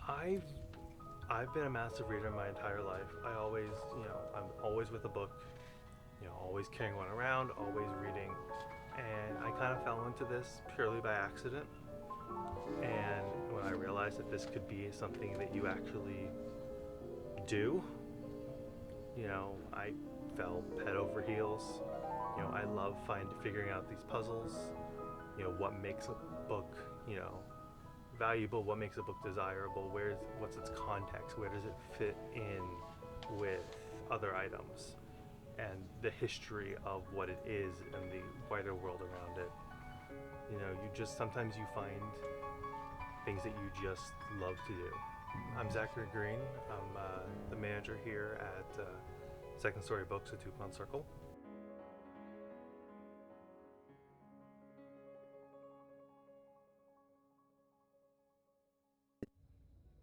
I've I've been a massive reader my entire life. I'm always with a book, always carrying one around, always reading. And I kind of fell into this purely by accident. And when I realized that this could be something that you actually do, I fell head over heels. I love figuring out these puzzles. What makes a book, valuable, what makes a book desirable, what's its context, where does it fit in with other items, and the history of what it is and the wider world around it. You just sometimes you find things that you just love to do. I'm Zachary Green. I'm the manager here at Second Story Books at Tupon Circle.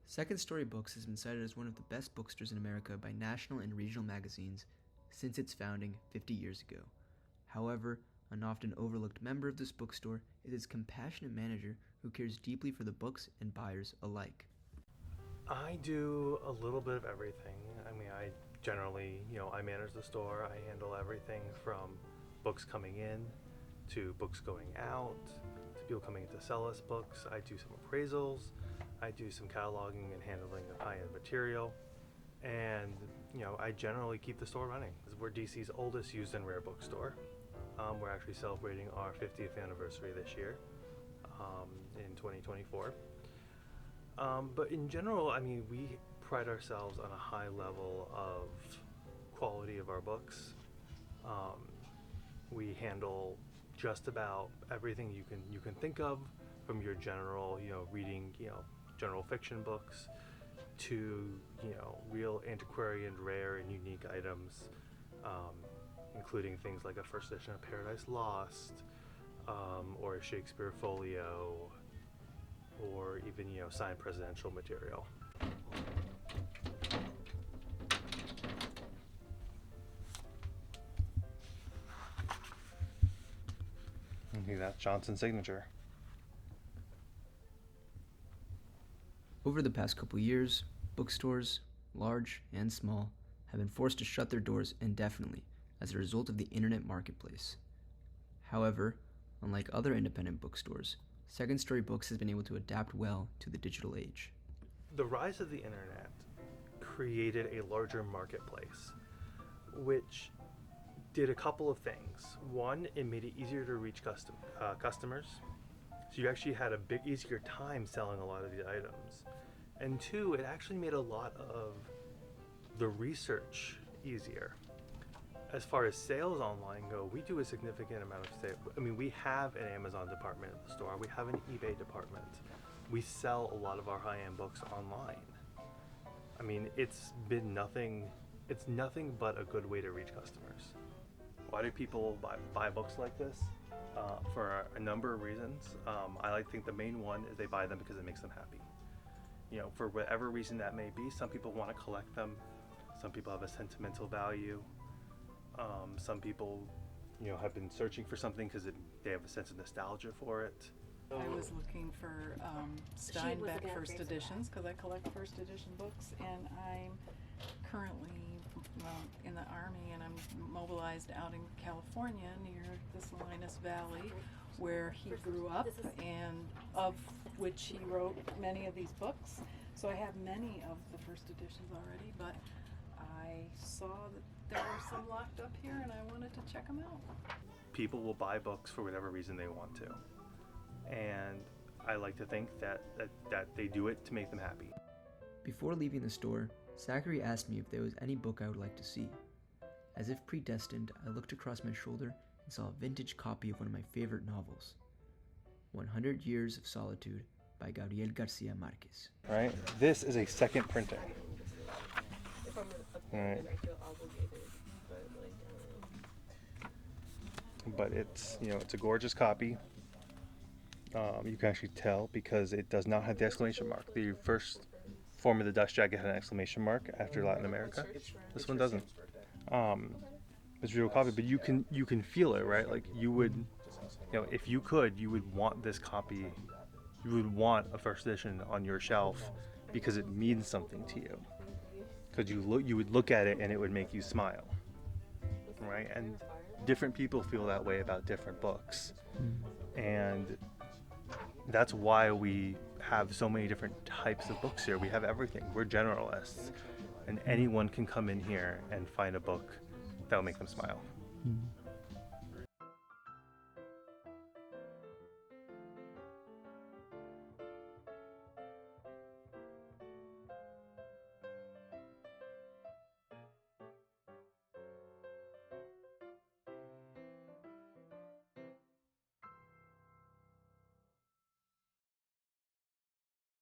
Second Story Books has been cited as one of the best bookstores in America by national and regional magazines since its founding 50 years ago. However, an often overlooked member of this bookstore is its compassionate manager who cares deeply for the books and buyers alike. I do a little bit of everything. I generally, I manage the store. I handle everything from books coming in to books going out to people coming in to sell us books. I do some appraisals. I do some cataloging and handling of high-end material. And, I generally keep the store running. We're DC's oldest used and rare bookstore. We're actually celebrating our 50th anniversary this year, in 2024. But in general, we pride ourselves on a high level of quality of our books. We handle just about everything you can think of, from your general, reading, general fiction books to, real antiquarian, rare, and unique items, including things like a first edition of Paradise Lost, or a Shakespeare folio, or even, signed presidential material. I think that's Johnson's signature. Over the past couple years, bookstores, large and small, have been forced to shut their doors indefinitely as a result of the internet marketplace. However, unlike other independent bookstores, Second Story Books has been able to adapt well to the digital age. The rise of the internet created a larger marketplace, which did a couple of things. One, it made it easier to reach customers, so you actually had a bit easier time selling a lot of these items. And two, it actually made a lot of the research easier. As far as sales online go, we do a significant amount of sales. We have an Amazon department at the store. We have an eBay department. We sell a lot of our high-end books online. It's nothing but a good way to reach customers. Why do people buy books like this? For a number of reasons. I like to think the main one is they buy them because it makes them happy. For whatever reason that may be, some people want to collect them. Some people have a sentimental value. Some people, have been searching for something because they have a sense of nostalgia for it. I was looking for Steinbeck first editions because I collect first edition books, and I'm currently in the Army, and I'm mobilized out in California near the Salinas Valley where he grew up and of which he wrote many of these books. So I have many of the first editions already, but I saw that there were some locked up here and I wanted to check them out. People will buy books for whatever reason they want to. And I like to think that they do it to make them happy. Before leaving the store, Zachary asked me if there was any book I would like to see. As if predestined, I looked across my shoulder and saw a vintage copy of one of my favorite novels, 100 Years of Solitude by Gabriel Garcia Marquez. Right? This is a second printing. If I'm Right. I feel obligated, But it's a gorgeous copy. You can actually tell because it does not have the exclamation mark. The first form of the dust jacket had an exclamation mark after Latin America. This one doesn't. It's a real copy, but you can feel it, right? Like you would, if you could, you would want this copy. You would want a first edition on your shelf because it means something to you. Because you would look at it and it would make you smile, right? And different people feel that way about different books, and that's why we have so many different types of books here. We have everything. We're generalists, and anyone can come in here and find a book that will make them smile. Mm.